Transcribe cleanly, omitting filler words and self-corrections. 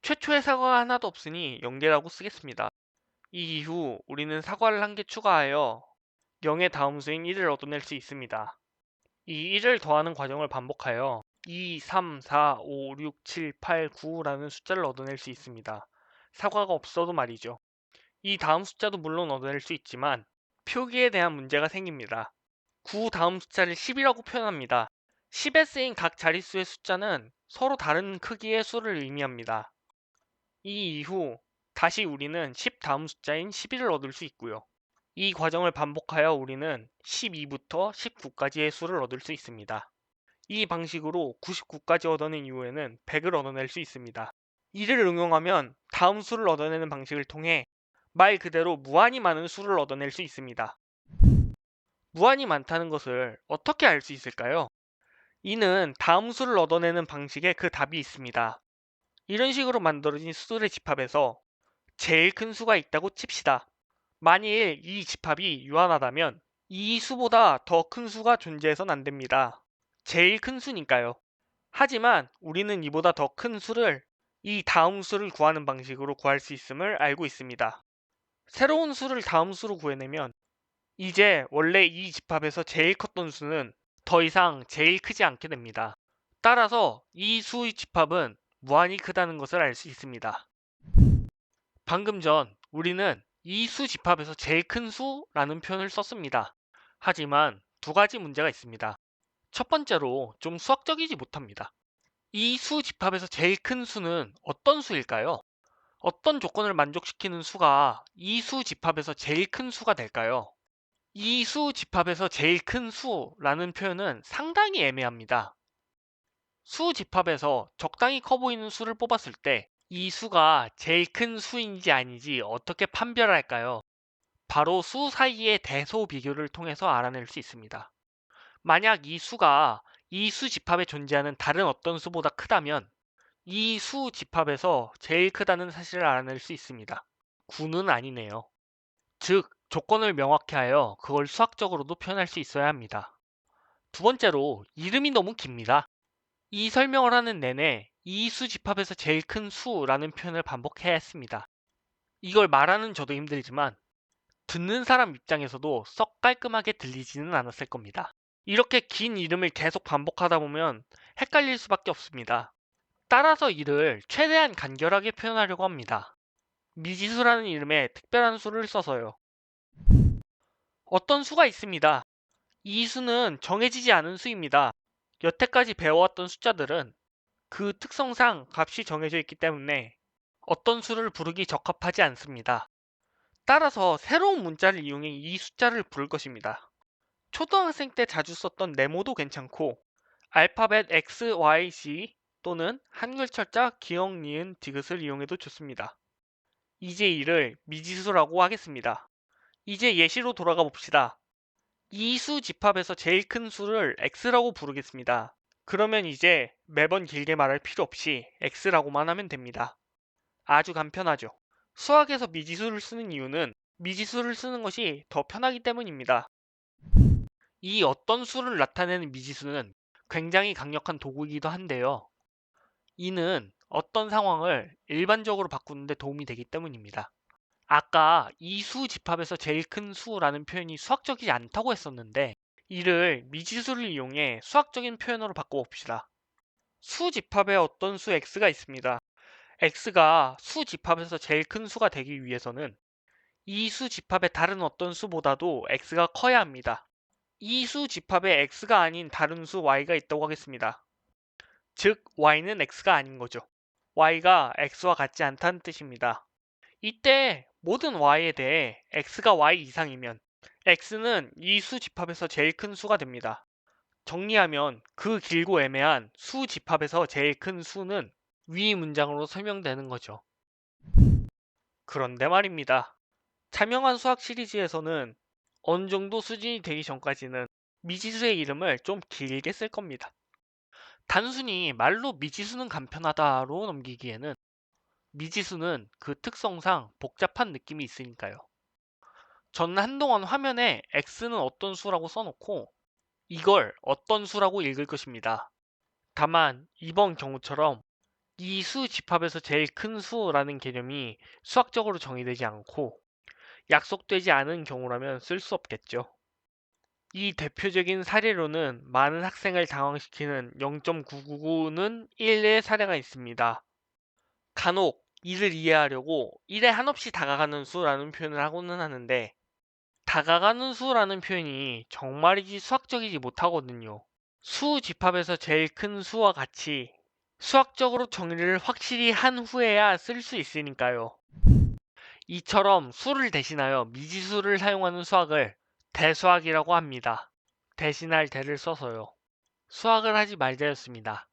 최초의 사과가 하나도 없으니 0개라고 쓰겠습니다. 이 이후 우리는 사과를 한 개 추가하여 0의 다음 수인 1을 얻어낼 수 있습니다. 이 1을 더하는 과정을 반복하여 2, 3, 4, 5, 6, 7, 8, 9라는 숫자를 얻어낼 수 있습니다. 사과가 없어도 말이죠. 이 다음 숫자도 물론 얻어낼 수 있지만 표기에 대한 문제가 생깁니다. 9 다음 숫자를 10이라고 표현합니다. 10에 쓰인 각 자릿수의 숫자는 서로 다른 크기의 수를 의미합니다. 이 이후 다시 우리는 10 다음 숫자인 11을 얻을 수 있고요. 이 과정을 반복하여 우리는 12부터 19까지의 수를 얻을 수 있습니다. 이 방식으로 99까지 얻어낸 이후에는 100을 얻어낼 수 있습니다. 이를 응용하면 다음 수를 얻어내는 방식을 통해 말 그대로 무한히 많은 수를 얻어낼 수 있습니다. 무한히 많다는 것을 어떻게 알 수 있을까요? 이는 다음 수를 얻어내는 방식에 그 답이 있습니다. 이런 식으로 만들어진 수들의 집합에서 제일 큰 수가 있다고 칩시다. 만일 이 집합이 유한하다면 이 수보다 더 큰 수가 존재해선 안 됩니다. 제일 큰 수니까요. 하지만 우리는 이보다 더 큰 수를 이 다음 수를 구하는 방식으로 구할 수 있음을 알고 있습니다. 새로운 수를 다음 수로 구해내면 이제 원래 이 집합에서 제일 컸던 수는 더 이상 제일 크지 않게 됩니다. 따라서 이 수의 집합은 무한히 크다는 것을 알 수 있습니다. 방금 전 우리는 이 수 집합에서 제일 큰 수라는 표현을 썼습니다. 하지만 두 가지 문제가 있습니다. 첫 번째로 좀 수학적이지 못합니다. 이 수 집합에서 제일 큰 수는 어떤 수일까요? 어떤 조건을 만족시키는 수가 이 수 집합에서 제일 큰 수가 될까요? 이 수 집합에서 제일 큰 수라는 표현은 상당히 애매합니다. 수 집합에서 적당히 커 보이는 수를 뽑았을 때 이 수가 제일 큰 수인지 아닌지 어떻게 판별할까요? 바로 수 사이의 대소 비교를 통해서 알아낼 수 있습니다. 만약 이 수가 이 수 집합에 존재하는 다른 어떤 수보다 크다면 이 수 집합에서 제일 크다는 사실을 알아낼 수 있습니다. 9는 아니네요. 즉, 조건을 명확히 하여 그걸 수학적으로도 표현할 수 있어야 합니다. 두 번째로, 이름이 너무 깁니다. 이 설명을 하는 내내 이 수 집합에서 제일 큰 수라는 표현을 반복해야 했습니다. 이걸 말하는 저도 힘들지만 듣는 사람 입장에서도 썩 깔끔하게 들리지는 않았을 겁니다. 이렇게 긴 이름을 계속 반복하다 보면 헷갈릴 수밖에 없습니다. 따라서 이를 최대한 간결하게 표현하려고 합니다. 미지수라는 이름에 특별한 수를 써서요. 어떤 수가 있습니다. 이 수는 정해지지 않은 수입니다. 여태까지 배워왔던 숫자들은 그 특성상 값이 정해져 있기 때문에 어떤 수를 부르기 적합하지 않습니다. 따라서 새로운 문자를 이용해 이 숫자를 부를 것입니다. 초등학생 때 자주 썼던 네모도 괜찮고 알파벳 X, Y, Z 또는 한글 철자, 기역, 니은, 디귿을 이용해도 좋습니다. 이제 이를 미지수라고 하겠습니다. 이제 예시로 돌아가 봅시다. 이 수 집합에서 제일 큰 수를 X라고 부르겠습니다. 그러면 이제 매번 길게 말할 필요 없이 X라고만 하면 됩니다. 아주 간편하죠. 수학에서 미지수를 쓰는 이유는 미지수를 쓰는 것이 더 편하기 때문입니다. 이 어떤 수를 나타내는 미지수는 굉장히 강력한 도구이기도 한데요. 이는 어떤 상황을 일반적으로 바꾸는 데 도움이 되기 때문입니다. 아까 이 수 집합에서 제일 큰 수라는 표현이 수학적이지 않다고 했었는데 이를 미지수를 이용해 수학적인 표현으로 바꿔봅시다. 수 집합에 어떤 수 x가 있습니다. x가 수 집합에서 제일 큰 수가 되기 위해서는 이 수 집합의 다른 어떤 수보다도 x가 커야 합니다. 이 수 집합에 x가 아닌 다른 수 y가 있다고 하겠습니다. 즉 y는 x가 아닌 거죠. y가 x와 같지 않다는 뜻입니다. 이때 모든 y에 대해 x가 y 이상이면 x는 이 수 집합에서 제일 큰 수가 됩니다. 정리하면 그 길고 애매한 수 집합에서 제일 큰 수는 위 문장으로 설명되는 거죠. 그런데 말입니다. 자명한 수학 시리즈에서는 어느 정도 수준이 되기 전까지는 미지수의 이름을 좀 길게 쓸 겁니다. 단순히 말로 미지수는 간편하다로 넘기기에는 미지수는 그 특성상 복잡한 느낌이 있으니까요. 저는 한동안 화면에 x는 어떤 수라고 써놓고 이걸 어떤 수라고 읽을 것입니다. 다만 이번 경우처럼 이 수 집합에서 제일 큰 수라는 개념이 수학적으로 정의되지 않고 약속되지 않은 경우라면 쓸 수 없겠죠. 이 대표적인 사례로는 많은 학생을 당황시키는 0.999는 1의 사례가 있습니다. 간혹 이를 이해하려고 1에 한없이 다가가는 수라는 표현을 하고는 하는데 다가가는 수라는 표현이 정말이지 수학적이지 못하거든요. 수 집합에서 제일 큰 수와 같이 수학적으로 정의를 확실히 한 후에야 쓸 수 있으니까요. 이처럼 수를 대신하여 미지수를 사용하는 수학을 대수학이라고 합니다. 대신할 대를 써서요. 수학을 하지 말자였습니다.